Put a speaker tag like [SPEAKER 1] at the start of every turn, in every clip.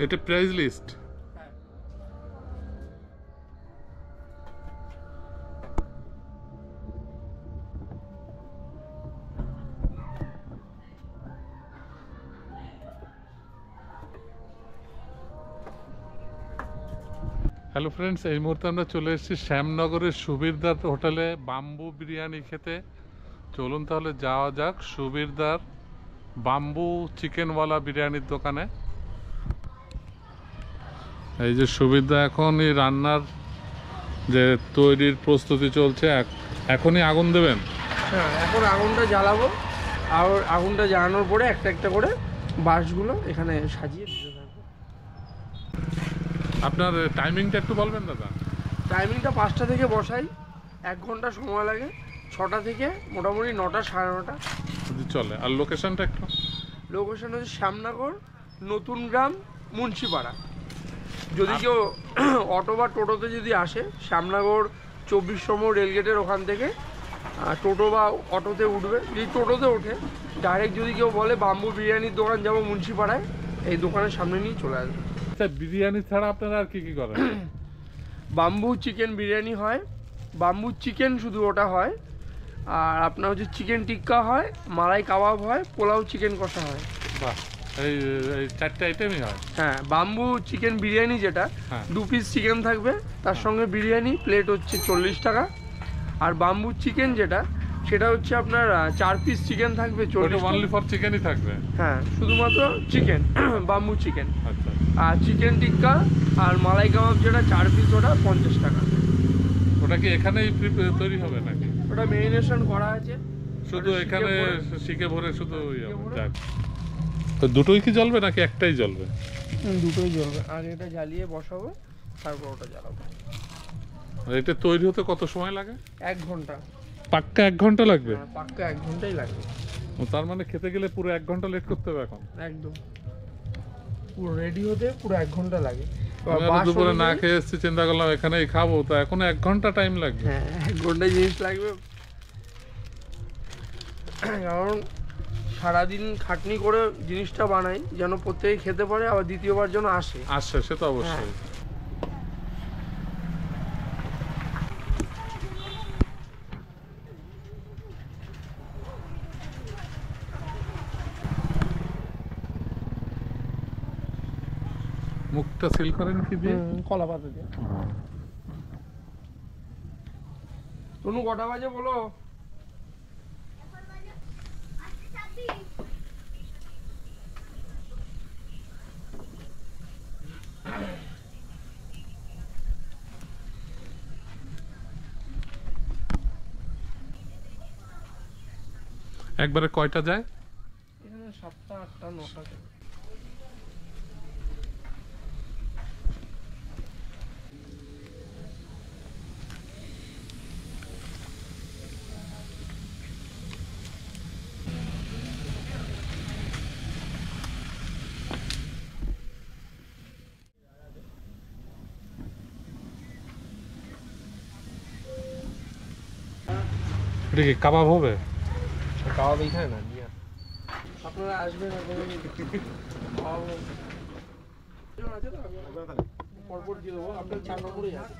[SPEAKER 1] এটা price list. Hello friends, এই মুহূর্তে আমরা চলে এসেছি শ্যামনগরের সুবিরদার হোটেলে বাম্বু বিরিয়ানি খেতে। চলুন তাহলে যাওয়া যাক সুবিরদার বাম্বু চিকেনওয়ালা বিরিয়ানির দোকানে। এই যে সুবিরদা এখন এই রান্নার যে তৈরির প্রস্তুতি চলছে, এখনই আগুন দেবেন।
[SPEAKER 2] হ্যাঁ, এখন আগুনটা জ্বালাবো, আর আগুনটা জ্বালানোর পরে একটা একটা করে বাঁশগুলো এখানে সাজিয়ে দিতে থাকবো।
[SPEAKER 1] আপনার টাইমিংটা একটু বলবেন দাদা?
[SPEAKER 2] টাইমিংটা 5টা থেকে বসাই, 1 ঘন্টা সময় লাগে। 6টা থেকে মোটামুটি 9টা, 9:30
[SPEAKER 1] যদি চলে। আর লোকেশনটা একটু?
[SPEAKER 2] লোকেশন হচ্ছে শ্যামনগর, নতুন গ্রাম, মুন্সিপাড়া। যদি কেউ অটো বা টোটোতে যদি আসে, শ্যামনগর 24 নম্বর রেলগেটের ওখান থেকে টোটো বা অটোতে উঠবে। যদি টোটোতে ওঠে, ডাইরেক্ট যদি কেউ বলে বাম্বু বিরিয়ানির দোকান যাবো মুন্সিপাড়ায়, এই দোকানের সামনে নিয়ে চলে আসবে।
[SPEAKER 1] আচ্ছা, বিরিয়ানি ছাড়া আপনারা আর কি কি করেন?
[SPEAKER 2] বাম্বু চিকেন বিরিয়ানি হয়, বাম্বু চিকেন শুধু ওটা হয়, আর আপনার হচ্ছে চিকেন টিক্কা হয়, মালাই কাবাব হয়, পোলাও চিকেন কষা হয়।
[SPEAKER 1] বাহ, এই 4টে আইটেমই হয়?
[SPEAKER 2] হ্যাঁ, বাম্বু চিকেন বিরিয়ানি যেটা 2 পিস চিকেন থাকবে, তার সঙ্গে বিরিয়ানি প্লেট হচ্ছে 40 টাকা। আর বাম্বু চিকেন যেটা, সেটা হচ্ছে আপনার 4 পিস চিকেন থাকবে 40 টাকা।
[SPEAKER 1] অনলি ফর চিকেনই থাকবে?
[SPEAKER 2] হ্যাঁ, শুধুমাত্র চিকেন, বাম্বু চিকেন।
[SPEAKER 1] আচ্ছা।
[SPEAKER 2] আর চিকেন টিক্কা আর মালাই কাবাব যেটা 4 পিস, ওটা 50 টাকা।
[SPEAKER 1] ওটা কি এখানেই তৈরি হবে নাকি?
[SPEAKER 2] ওটা মেরিনেশন করা আছে,
[SPEAKER 1] শুধু এখানে শিকে ভরে শুধু যাক। তো দুটোই কি জ্বলবে নাকি একটাই জ্বলবে?
[SPEAKER 2] দুটোই জ্বলবে। আর এটা জ্বালিয়ে বসাবো, তারপর ওটা জ্বালাবো।
[SPEAKER 1] এটা তৈরি হতে কত সময় লাগে?
[SPEAKER 2] 1 ঘন্টা।
[SPEAKER 1] পাক্কা 1 ঘন্টা লাগবে?
[SPEAKER 2] পাক্কা 1 ঘন্টাই লাগবে।
[SPEAKER 1] তার মানে খেতে গেলে পুরো 1 ঘন্টা লেট করতে হবে এখন?
[SPEAKER 2] একদম, পুরো রেডি হতে পুরো 1 ঘন্টা লাগে।
[SPEAKER 1] দুপুরে না খেয়ে এসেছি, চিন্তা করলাম এখানেই খাবো, তো এখন 1 ঘন্টা টাইম লাগবে?
[SPEAKER 2] হ্যাঁ, 1 ঘন্টা জিনিস লাগবে। কারণ সারাদিন খাটনি করে জিনিসটা বানাই, যেন প্রত্যেকে খেতে পারে, আবার দ্বিতীয়বার যেন আসে।
[SPEAKER 1] সে তো অবশ্যই। মুখটা সিল করেন কি দিয়ে?
[SPEAKER 2] কলা পাতা দিয়ে। তনু কটা বাজে বলো?
[SPEAKER 1] একবারে কয়টা যায়?
[SPEAKER 2] এখানে 7টা, 8টা, 9টা।
[SPEAKER 1] এটা কি কাবাব হবে?
[SPEAKER 2] কাবাব এইখানে না, নিয়ে আপনারা আসবেন, পরপর দিয়ে দেবো। আপনার 4 নম্বরই আছে।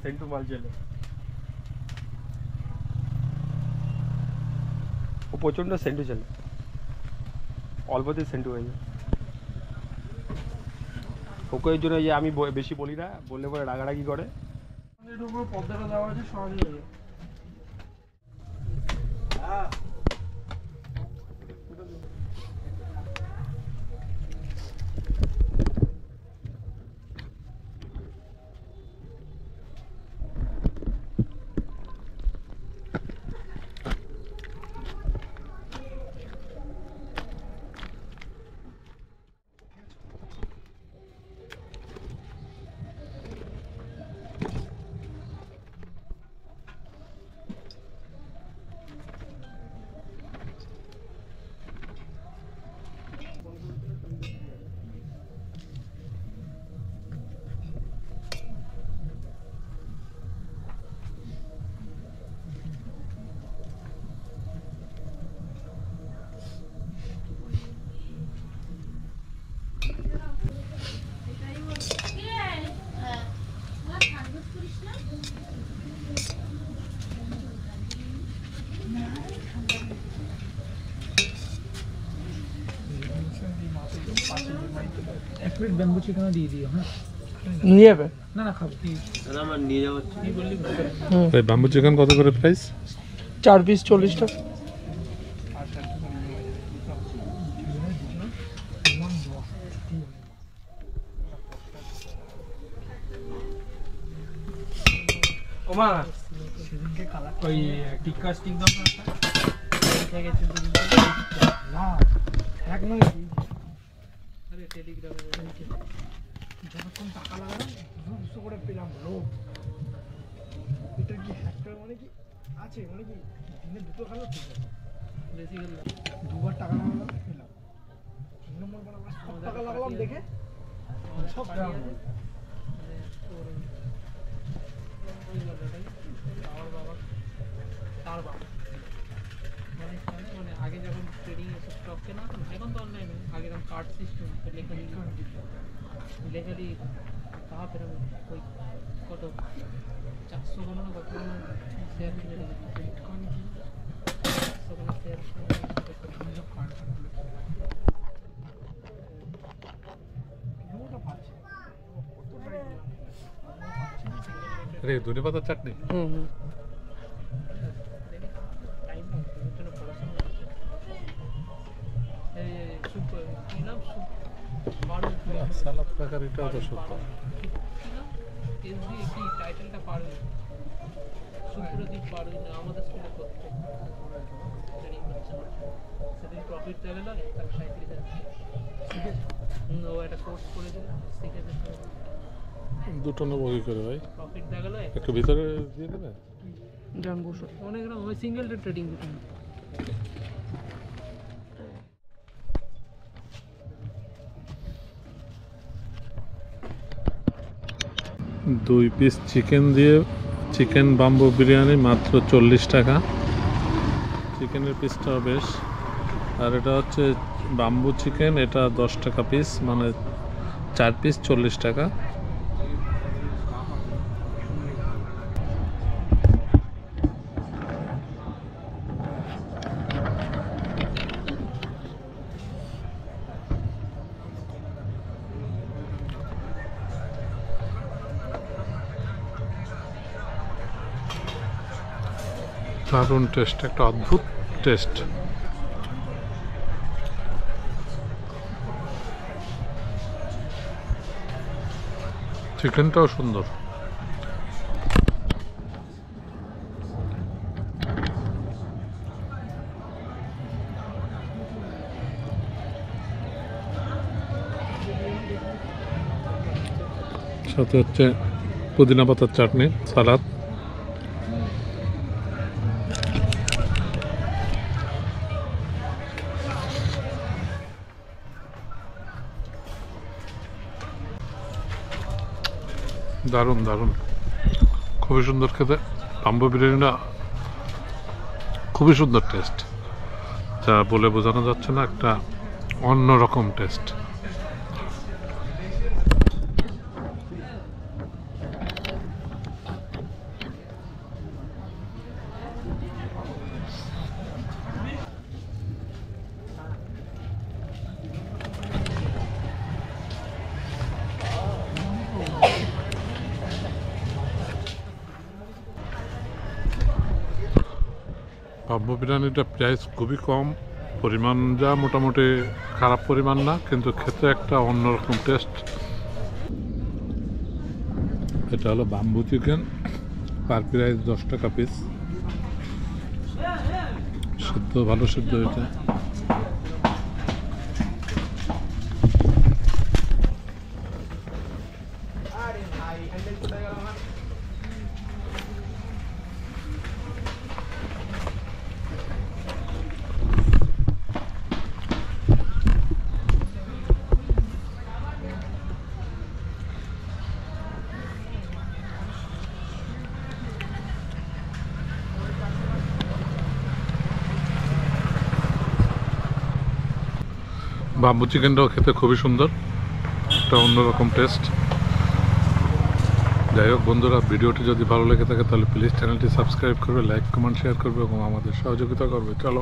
[SPEAKER 2] সেন্টু মাল চলে, ও প্রচণ্ড সেন্টু চলে, অল্পতেই সেন্টু হয়ে যায়। ওকে ওই জন্য আমি বেশি বলি না, বললে পরে রাগারাগি করে। উপরে পর্দাটা দেওয়া আছে, সহজে হয়ে যায়।
[SPEAKER 3] এক প্লেট ব্যাম্বু চিকেনও দিয়ে দিও। হ্যাঁ
[SPEAKER 2] নিয়ে যাবে?
[SPEAKER 3] না না খাবো।
[SPEAKER 4] আমার নিয়ে যাওয়া
[SPEAKER 3] কি বললি?
[SPEAKER 1] এই বাম্বু চিকেন কত করে প্রাইস?
[SPEAKER 2] 4 পিস 40 টাকা। ওমা
[SPEAKER 3] সেদিনকে কালার ওই টিক্কা স্টিক দাও না না এক নয় আরে টেলিগ্রামে যতক্ষণ টাকা লাগালাম দুশো করে পেলাম লোক। এটা কি হ্যাক্টার মানে কি আছে মানে কি দিনে দুটো খেলো ঠিক আছে, বেশি গেল দুবার টাকা লাগালাম পেলাম। 3 নম্বর বার আমরা সব টাকা লাগালাম দেখে সব টাকা তার বাবা মানে আগে যখন ট্রেডিং এসব স্টক কেনা এখন তো অনলাইন আগে এরকম কার্ড সিস্টেম লেখালি कहाँ पर कोई कत 400 ना कत शेयर किने बिटकॉइन की 400 शेयर
[SPEAKER 1] अरे धने पाता चटनी সালাদ তরকারিটাও তো সত্য
[SPEAKER 3] এসবি কি টাইটেলটা পারবে সুপ্রদীপ পারবে না আমাদের স্কুলে করতে ট্রেনিং হচ্ছে সেদিন প্রফিট লেভেল হয় তার 37,000 ও একটা কোর্স করে দিল শিখেছে
[SPEAKER 1] দুটো নেবো কি করে ভাই
[SPEAKER 3] প্রফিট দেখালো
[SPEAKER 1] একটু ভিতরে দিয়ে দেবে
[SPEAKER 2] জাম্বো শট
[SPEAKER 3] অনেক রকম ওই সিঙ্গেল ট্রেডিং দুটো
[SPEAKER 1] দুই পিস চিকেন দিয়ে চিকেন বাম্বু বিরিয়ানি মাত্র 40 টাকা চিকেনের পিসটাও বেশ আর এটা হচ্ছে বাম্বু চিকেন এটা 10 টাকা পিস মানে 4 পিস 40 টাকা দারুণ টেস্ট একটা অদ্ভুত টেস্ট চিকেনটাও সুন্দর সাথে হচ্ছে পুদিনা পাতার চাটনি সালাদ দারুণ দারুণ খুবই সুন্দর খেতে বাম্বু বিরিয়ানিটা খুবই সুন্দর টেস্ট যা বলে বোঝানো যাচ্ছে না একটা অন্যরকম টেস্ট বাম্বু বিরিয়ানিটা প্রাইস খুবই কম পরিমাণ যা মোটামুটি খারাপ পরিমাণ না কিন্তু খেতে একটা অন্যরকম টেস্ট এটা হলো বাম্বু চিকেন পার প্রাইস 10 টাকা পিস সিদ্ধ ভালো সিদ্ধ হয়েছে বাম্বু চিকেনটাও খেতে খুবই সুন্দর একটা অন্যরকম টেস্ট যাই হোক বন্ধুরা ভিডিওটি যদি ভালো লেগে থাকে তাহলে প্লিজ চ্যানেলটি সাবস্ক্রাইব করবে লাইক কমেন্ট শেয়ার করবে এবং আমাদের সহযোগিতা করবে চলো